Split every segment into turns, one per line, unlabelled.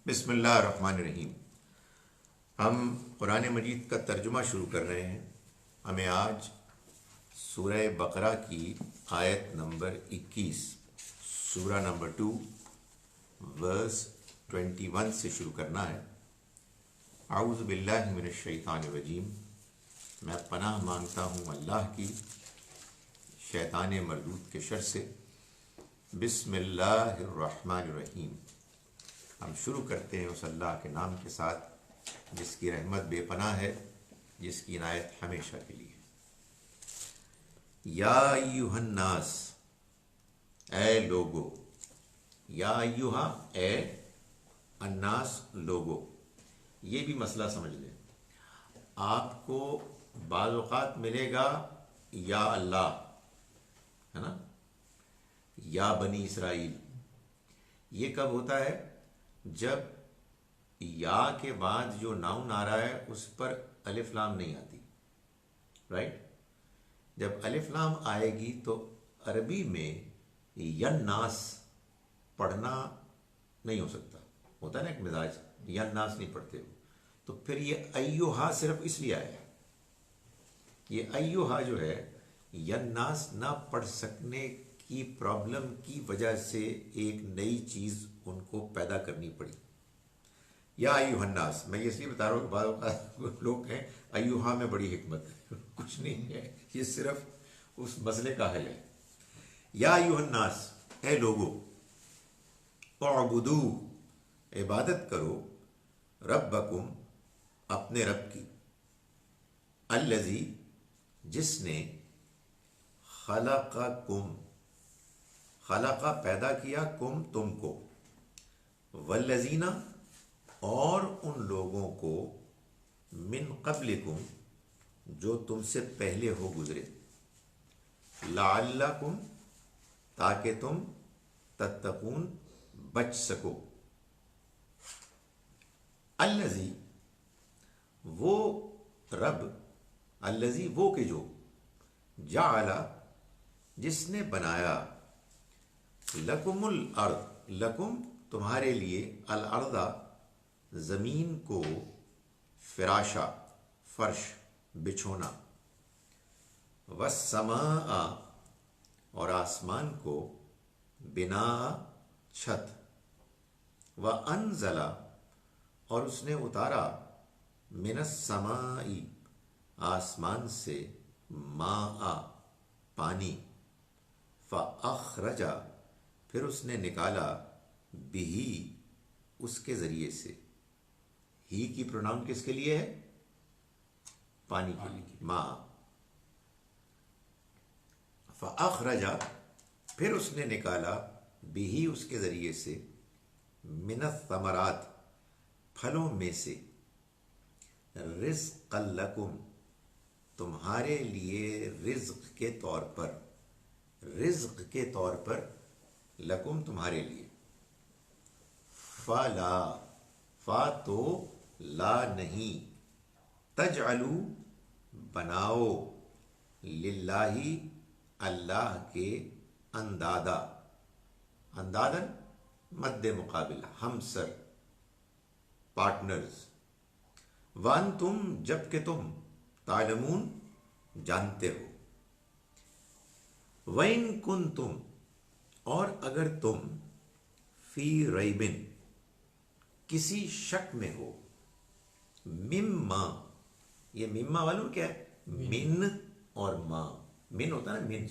بسم اللہ الرحمن الرحیم۔ ہم قرآن مجید کا ترجمہ شروع کر رہے ہیں۔ ہمیں آج سورہ بقرہ کی آیت نمبر 21، سورہ نمبر 2 ورس 21 سے شروع کرنا ہے۔ اعوذ باللہ من الشیطان الرجیم، میں پناہ مانگتا ہوں اللہ کی شیطان مردود کے شر سے۔ بسم اللہ الرحمن الرحیم، ہم شروع کرتے ہیں اس اللہ کے نام کے ساتھ جس کی رحمت بے پناہ ہے، جس کی عنایت ہمیشہ کے لیے۔ یا ایھا الناس، اے لوگو، یا ایھا اے، الناس لوگو، یہ بھی مسئلہ سمجھ لیں۔ آپ کو بعض اوقات ملے گا یا اللہ، ہے نا، یا بنی اسرائیل۔ یہ کب ہوتا ہے؟ جب یا کے بعد جو ناؤن آ رہا ہے اس پر الف لام نہیں آتی، رائٹ؟ جب الف لام آئے گی تو عربی میں یناس پڑھنا نہیں ہو سکتا، ہوتا ہے نا ایک مزاج، یناس نہیں پڑھتے ہو، تو پھر یہ ایھا صرف اس لیے آیا ہے۔ یہ ایھا جو ہے یناس نہ پڑھ سکنے کی پرابلم کی وجہ سے ایک نئی چیز ان کو پیدا کرنی پڑی۔ یا ایھا الناس، میں یہ اس لیے بتا رہا ہوں کہ بعض اوقات لوگ ہیں ایھا میں بڑی حکمت ہے، کچھ نہیں ہے، یہ صرف اس مسئلے کا حل ہے۔ یا ایھا الناس، اے لوگو، اعبدو، عبادت کرو، ربکم، اپنے رب کی، الذی، جس نے، خلقکم، خلقہ پیدا کیا، کم تم کو، والذین، اور ان لوگوں کو، من قبلکم، جو تم سے پہلے ہو گزرے، لعلکم، تاکہ تم، تتقون، بچ سکو۔ الذی، وہ رب، الذی، وہ کہ جو، جعل، جس نے بنایا، لکم الارض، لکم، تمہارے لیے، الارض، زمین کو، فراشا، فرش، بچھونا، والسماء، اور آسمان کو، بناء، چھت، وانزل، اور اس نے اتارا، من السماء، آسمان سے، ماء، پانی، فاخرج، پھر اس نے نکالا، بہی، اس کے ذریعے سے، ہی کی پروناؤن کس کے لیے ہے؟ پانی کے لیے، ماء، فاخرج، پھر اس نے نکالا، بہی، اس کے ذریعے سے، من الثمرات، پھلوں میں سے، رزقا لکم، تمہارے لیے رزق کے طور پر، رزق کے طور پر، لکم، تمہارے لیے، فلا، فا تو، لا نہیں، تجعلو، بناؤ، للہ، اللہ کے، اندادا، اندادن، مد مقابل، ہمسر، پارٹنرز، وانتم، جب کہ تم، تعلمون، جانتے ہو، وَإِن كُنتُم، اور اگر تم، فی ریبن، کسی شک میں ہو، مما، یہ مما معلوم کیا ہے؟ من اور ما، من ہوتا ہے نا، من،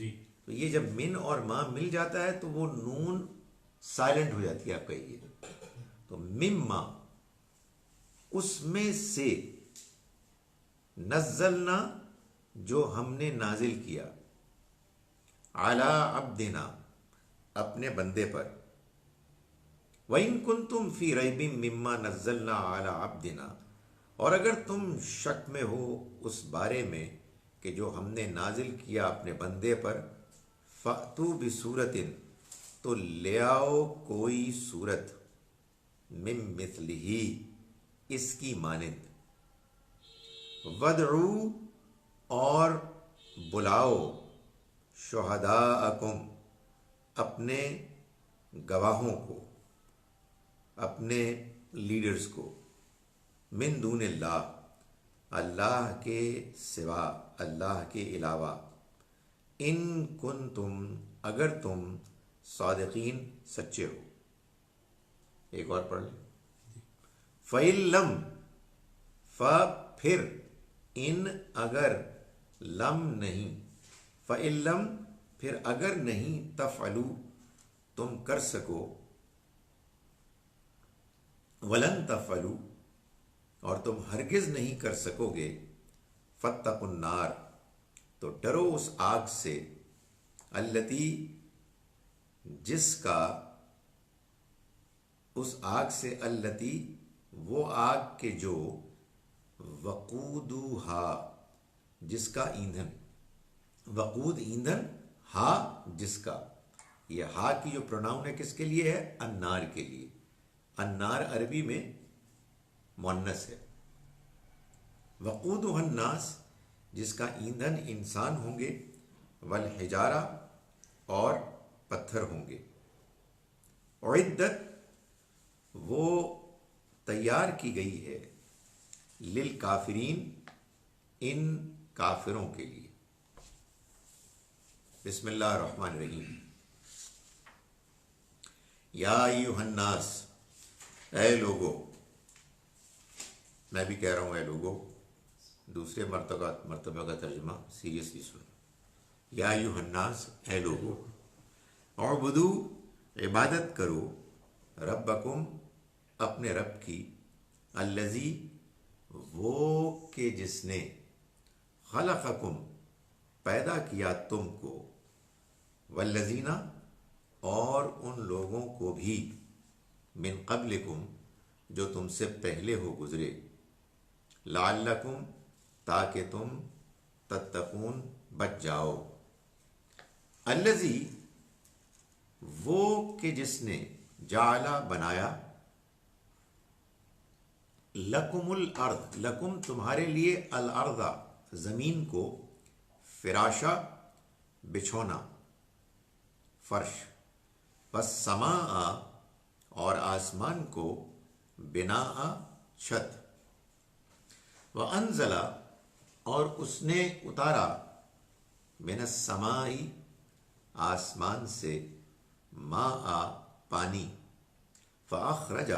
تو یہ جب من اور ما مل جاتا ہے تو وہ نون سائلنٹ ہو جاتی ہے، آپ کہیے تو مما، اس میں سے، نزلنا، جو ہم نے نازل کیا، علی عبدنا، اپنے بندے پر، وَإِن كُنتُمْ فِي رَيْبٍ مِّمَّا نَزَّلْنَا عَلَىٰ عَبْدِنَا، اور اگر تم شک میں ہو اس بارے میں کہ جو ہم نے نازل کیا اپنے بندے پر، فَأْتُوا بِسُورَةٍ، تو لے آؤ کوئی صورت، مِن مِثْلِهِ، اس کی مانند، وَادْعُوا، اور بلاؤ، شہداءکم، اپنے گواہوں کو، اپنے لیڈرز کو، من دون اللہ، اللہ کے سوا، اللہ کے علاوہ، ان کنتم، اگر تم، صادقین، سچے ہو۔ ایک اور پڑھ لیں۔ فَإِن لَم، پھر، ان اگر، لم نہیں، فَإِن لَم پھر اگر نہیں، تفعلوا تم کر سکو، وَلَن تفعلوا اور تم ہرگز نہیں کر سکو گے، فَاتَّقُوا النَّارَ تو ڈرو اس آگ سے، التی جس کا، اس آگ سے، التی وہ آگ کے جو، وقودھا جس کا ایندھن، وقود ایندھن، ہا جس کا، یہ ہا کی جو پروناؤن ہے کس کے لیے ہے؟ النار کے لیے۔ النار عربی میں مؤنث ہے۔ وقودھا الناس جس کا ایندھن انسان ہوں گے، والحجارہ اور پتھر ہوں گے، اعدت وہ تیار کی گئی ہے، للکافرین ان کافروں کے لیے۔ بسم اللہ الرحمن الرحیم۔ یا ایھا الناس، اے لوگو، میں بھی کہہ رہا ہوں اے لوگو، دوسرے مرتبہ کا ترجمہ سیریسلی سنو۔ یا ایھا الناس، اے لوگو، اعبدو عبادت کرو، ربکم اپنے رب کی، الذی وہ کہ جس نے، خلقکم پیدا کیا تم کو، والذین اور ان لوگوں کو بھی، من قبلکم جو تم سے پہلے ہو گزرے، لعلکم تاکہ تم، تتقون بچ جاؤ، الذی وہ کہ جس نے، جعل بنایا، لکم الارض لکم تمہارے لیے، الارض زمین کو، فراشا بچھونا، فرش، والسماء اور آسمان کو، بناء چھت، وانزل اور اس نے اتارا، من السماء آسمان سے، ماء پانی، فاخرج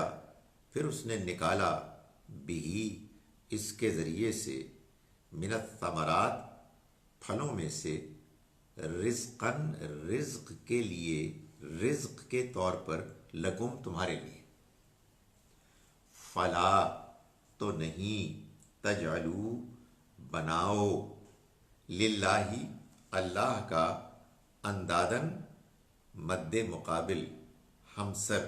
پھر اس نے نکالا، بھی اس کے ذریعے سے، من الثمرات پھلوں میں سے، رزقاً رزق کے لیے، رزق کے طور پر، لکم تمہارے لیے، فلا تو نہیں، تجعلوا بناؤ، للہ اللہ کا، اندادن مد مقابل، ہمسر،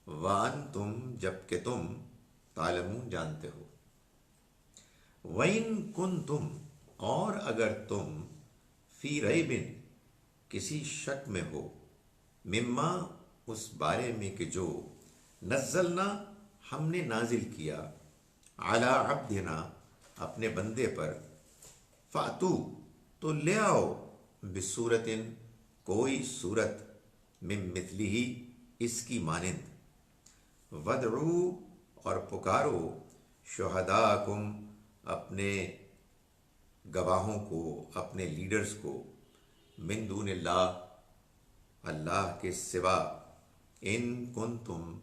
وانتم جبکہ تم، تعلمون جانتے ہو، وَإِن كُنتُمْ اور اگر تم، فی ریب کسی شک میں ہو، مما اس بارے میں کہ جو، نزلنا ہم نے نازل کیا، علی عبدنا اپنے بندے پر، فاتو تو لے آؤ، بصورت کوئی صورت، من مثلہ اس کی مانند، ودعو اور پکارو، شہداءکم اپنے گواہوں کو، اپنے لیڈرز کو، من دون اللہ اللہ کے سوا، ان کنتم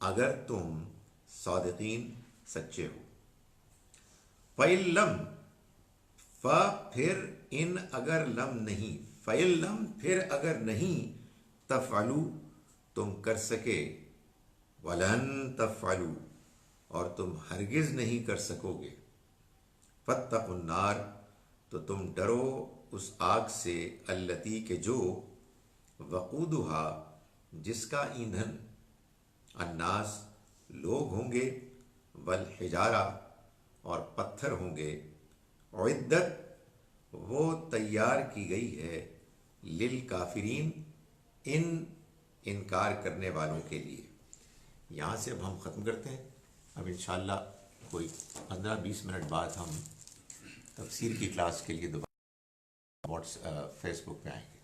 اگر تم، صادقین سچے ہو، فَإِن لَم پھر ان اگر لم نہیں، فَإِن لَم پھر اگر نہیں، تفعلوا تم کر سکے، وَلَن تفعلوا اور تم ہرگز نہیں کر سکو گے، فَاتَّقُوا النَّارَ تو تم ڈرو اس آگ سے، التی کہ جو، وقودھا جس کا ایندھن، الناس لوگ ہوں گے، والحجارہ اور پتھر ہوں گے، اعدت وہ تیار کی گئی ہے، للکافرین ان انکار کرنے والوں کے لیے۔ یہاں سے اب ہم ختم کرتے ہیں۔ اب انشاءاللہ کوئی 15-20 منٹ بعد ہم تفسیر کی کلاس کے لیے دوبارہ فیس بک پہ آئیں گے۔